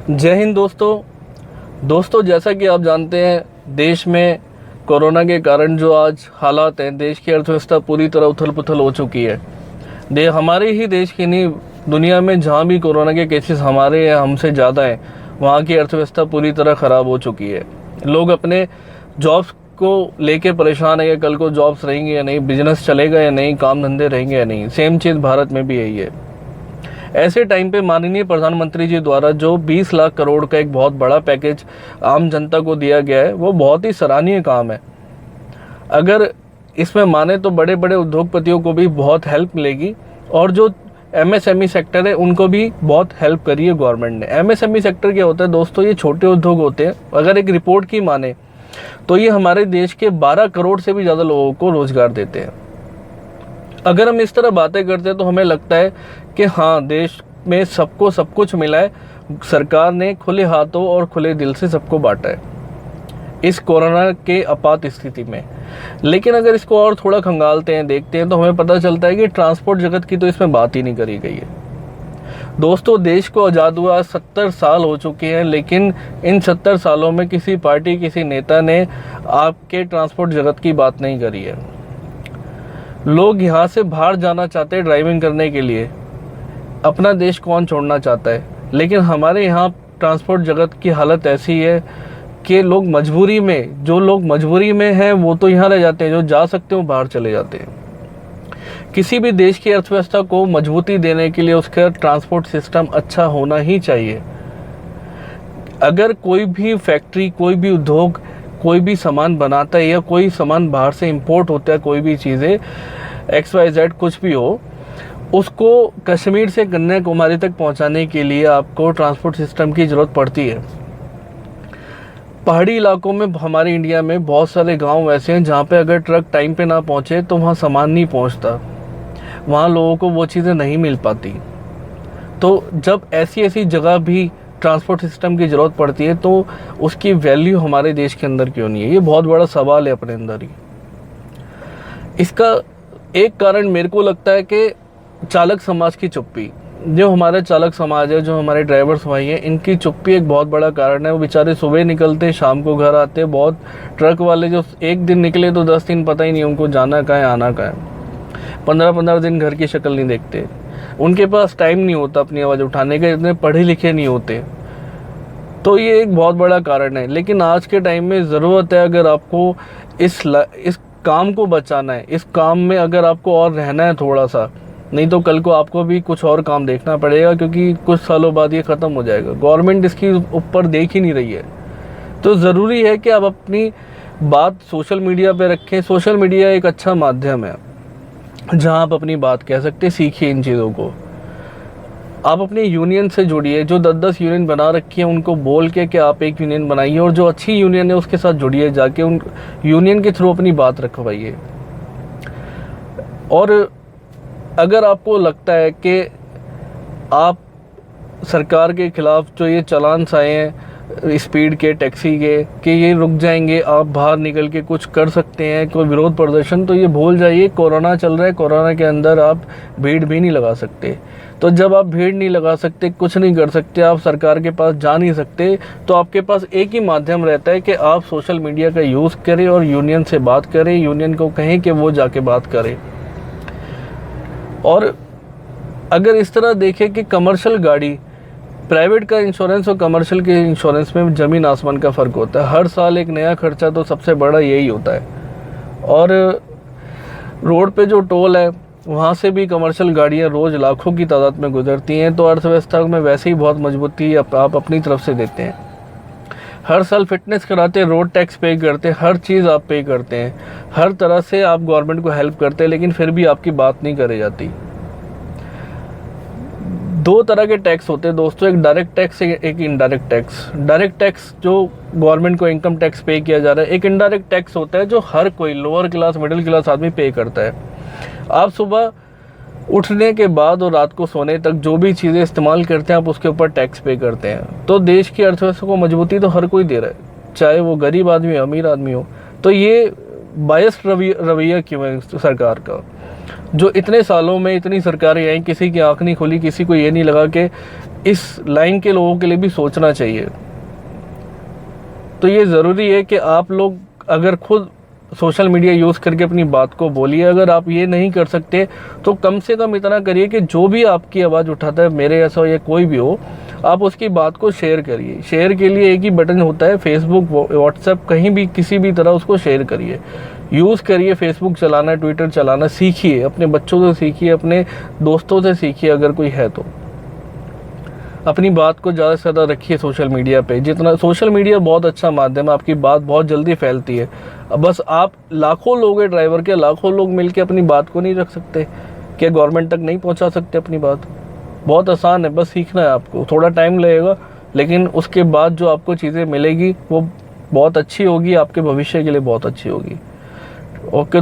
जय हिंद दोस्तों जैसा कि आप जानते हैं देश में कोरोना के कारण जो आज हालात हैं, देश की अर्थव्यवस्था पूरी तरह उथल पुथल हो चुकी है। हमारे ही देश की नहीं, दुनिया में जहाँ भी कोरोना के केसेस हमारे या हमसे ज़्यादा हैं, वहाँ की अर्थव्यवस्था पूरी तरह ख़राब हो चुकी है। लोग अपने जॉब्स को लेके परेशान है कि कल को जॉब्स रहेंगे या नहीं, बिजनेस चलेगा या नहीं, काम धंधे रहेंगे या नहीं। सेम चीज़ भारत में भी यही है। ऐसे टाइम पे माननीय प्रधानमंत्री जी द्वारा जो 20 लाख करोड़ का एक बहुत बड़ा पैकेज आम जनता को दिया गया है, वो बहुत ही सराहनीय काम है। अगर इसमें माने तो बड़े बड़े उद्योगपतियों को भी बहुत हेल्प मिलेगी और जो एमएसएमई सेक्टर है उनको भी बहुत हेल्प करी है गवर्नमेंट ने। एमएसएमई सेक्टर क्या होता है दोस्तों? ये छोटे उद्योग होते हैं। अगर एक रिपोर्ट की माने तो ये हमारे देश के 12 करोड़ से भी ज़्यादा लोगों को रोजगार देते हैं। अगर हम इस तरह बातें करते हैं तो हमें लगता है कि हाँ, देश में सबको सब कुछ मिला है, सरकार ने खुले हाथों और खुले दिल से सबको बांटा है इस कोरोना के आपात स्थिति में। लेकिन अगर इसको और थोड़ा खंगालते हैं, देखते हैं, तो हमें पता चलता है कि ट्रांसपोर्ट जगत की तो इसमें बात ही नहीं करी गई है। दोस्तों, देश को आज़ाद हुआ 70 साल हो चुके हैं, लेकिन इन 70 सालों में किसी पार्टी, किसी नेता ने आपके ट्रांसपोर्ट जगत की बात नहीं करी है। लोग यहाँ से बाहर जाना चाहते हैं ड्राइविंग करने के लिए, अपना देश कौन छोड़ना चाहता है। लेकिन हमारे यहाँ ट्रांसपोर्ट जगत की हालत ऐसी है कि लोग मजबूरी में, जो लोग मजबूरी में हैं वो तो यहाँ रह जाते हैं, जो जा सकते हैं वो बाहर चले जाते हैं। किसी भी देश की अर्थव्यवस्था को मजबूती देने के लिए उसका ट्रांसपोर्ट सिस्टम अच्छा होना ही चाहिए। अगर कोई भी फैक्ट्री, कोई भी उद्योग कोई भी सामान बनाता है या कोई सामान बाहर से इंपोर्ट होता है, कोई भी चीज़ें XYZ कुछ भी हो, उसको कश्मीर से कन्याकुमारी तक पहुंचाने के लिए आपको ट्रांसपोर्ट सिस्टम की ज़रूरत पड़ती है। पहाड़ी इलाकों में हमारे इंडिया में बहुत सारे गांव ऐसे हैं जहां पे अगर ट्रक टाइम पे ना पहुंचे तो वहां सामान नहीं पहुंचता, वहां लोगों को वो चीज़ें नहीं मिल पाती। तो जब ऐसी जगह भी ट्रांसपोर्ट सिस्टम की ज़रूरत पड़ती है तो उसकी वैल्यू हमारे देश के अंदर क्यों नहीं है? ये बहुत बड़ा सवाल है अपने अंदर ही। इसका एक कारण मेरे को लगता है कि चालक समाज की चुप्पी। जो हमारे चालक समाज है, जो हमारे ड्राइवर्स भाई हैं, इनकी चुप्पी एक बहुत बड़ा कारण है। वो बेचारे सुबह निकलते, शाम को घर आते। बहुत ट्रक वाले जो एक दिन निकले तो 10 दिन पता ही नहीं उनको जाना कहाँ है, आना कहाँ है। 15-15 दिन घर की शक्ल नहीं देखते। उनके पास टाइम नहीं होता अपनी आवाज़ उठाने का, इतने पढ़े लिखे नहीं होते। तो ये एक बहुत बड़ा कारण है। लेकिन आज के टाइम में ज़रूरत है, अगर आपको इस काम को बचाना है, इस काम में अगर आपको और रहना है थोड़ा सा, नहीं तो कल को आपको भी कुछ और काम देखना पड़ेगा, क्योंकि कुछ सालों बाद ये ख़त्म हो जाएगा। गवर्नमेंट इसकी ऊपर देख ही नहीं रही है। तो ज़रूरी है कि आप अपनी बात सोशल मीडिया पे रखें। सोशल मीडिया एक अच्छा माध्यम है जहां आप अपनी बात कह सकते हैं। सीखिए इन चीज़ों को। आप अपने यूनियन से जुड़िए। जो 10-10 यूनियन बना रखी है उनको बोल के कि आप एक यूनियन बनाइए, और जो अच्छी यूनियन है उसके साथ जुड़िए, जाके उन यूनियन के थ्रू अपनी बात रखवाइए। और अगर आपको लगता है कि आप सरकार के खिलाफ जो ये चालान आए हैं स्पीड के, टैक्सी के, कि ये रुक जाएंगे, आप बाहर निकल के कुछ कर सकते हैं, कोई विरोध प्रदर्शन, तो ये भूल जाइए। कोरोना चल रहा है, कोरोना के अंदर आप भीड़ भी नहीं लगा सकते। तो जब आप भीड़ नहीं लगा सकते, कुछ नहीं कर सकते, आप सरकार के पास जा नहीं सकते, तो आपके पास एक ही माध्यम रहता है कि आप सोशल मीडिया का यूज़ करें और यूनियन से बात करें, यूनियन को कहें कि वो जाके बात करें। और अगर इस तरह देखें कि कमर्शियल गाड़ी, प्राइवेट का इंश्योरेंस और कमर्शियल के इंश्योरेंस में ज़मीन आसमान का फ़र्क होता है। हर साल एक नया खर्चा तो सबसे बड़ा यही होता है। और रोड पे जो टोल है, वहाँ से भी कमर्शियल गाड़ियाँ रोज़ लाखों की तादाद में गुजरती हैं। तो अर्थव्यवस्था में वैसे ही बहुत मजबूती आप अपनी तरफ से देते हैं। हर साल फिटनेस कराते हैं, रोड टैक्स पे करते हैं, हर चीज़ आप पे करते हैं, हर तरह से आप गवर्नमेंट को हेल्प करते हैं, लेकिन फिर भी आपकी बात नहीं करी जाती। 2 तरह के टैक्स होते हैं दोस्तों, एक डायरेक्ट टैक्स, एक इनडायरेक्ट टैक्स। डायरेक्ट टैक्स जो गवर्नमेंट को इनकम टैक्स पे किया जा रहा है। एक इनडायरेक्ट टैक्स होता है जो हर कोई लोअर क्लास, मिडिल क्लास आदमी पे करता है। आप सुबह उठने के बाद और रात को सोने तक जो भी चीज़ें इस्तेमाल करते हैं, आप उसके ऊपर टैक्स पे करते हैं। तो देश की अर्थव्यवस्था को मजबूती तो हर कोई दे रहा है, चाहे वो गरीब आदमी हो, अमीर आदमी हो। तो ये बायस्ड रवैया क्यों है सरकार का? जो इतने सालों में इतनी सरकारें आई, किसी की आंख नहीं खुली, किसी को ये नहीं लगा कि इस लाइन के लोगों के लिए भी सोचना चाहिए। तो ये ज़रूरी है कि आप लोग अगर खुद सोशल मीडिया यूज़ करके अपनी बात को बोलिए। अगर आप ये नहीं कर सकते तो कम से कम इतना करिए कि जो भी आपकी आवाज़ उठाता है, मेरे जैसा हो या कोई भी हो, आप उसकी बात को शेयर करिए। शेयर के लिए एक ही बटन होता है, फेसबुक, व्हाट्सएप, कहीं भी किसी भी तरह उसको शेयर करिए, यूज़ करिए। फेसबुक चलाना, ट्विटर चलाना सीखिए, अपने बच्चों से सीखिए, अपने दोस्तों से सीखिए, अगर कोई है तो। अपनी बात को ज़्यादा से ज़्यादा रखिए सोशल मीडिया पे। जितना सोशल मीडिया बहुत अच्छा माध्यम है, आपकी बात बहुत जल्दी फैलती है। अब बस आप लाखों लोग हैं, ड्राइवर के लाखों लोग मिलके अपनी बात को नहीं रख सकते? क्या गवर्नमेंट तक नहीं पहुंचा सकते अपनी बात? बहुत आसान है, बस सीखना है आपको। थोड़ा टाइम लगेगा, लेकिन उसके बाद जो आपको चीज़ें मिलेगी वो बहुत अच्छी होगी, आपके भविष्य के लिए बहुत अच्छी होगी। ओके।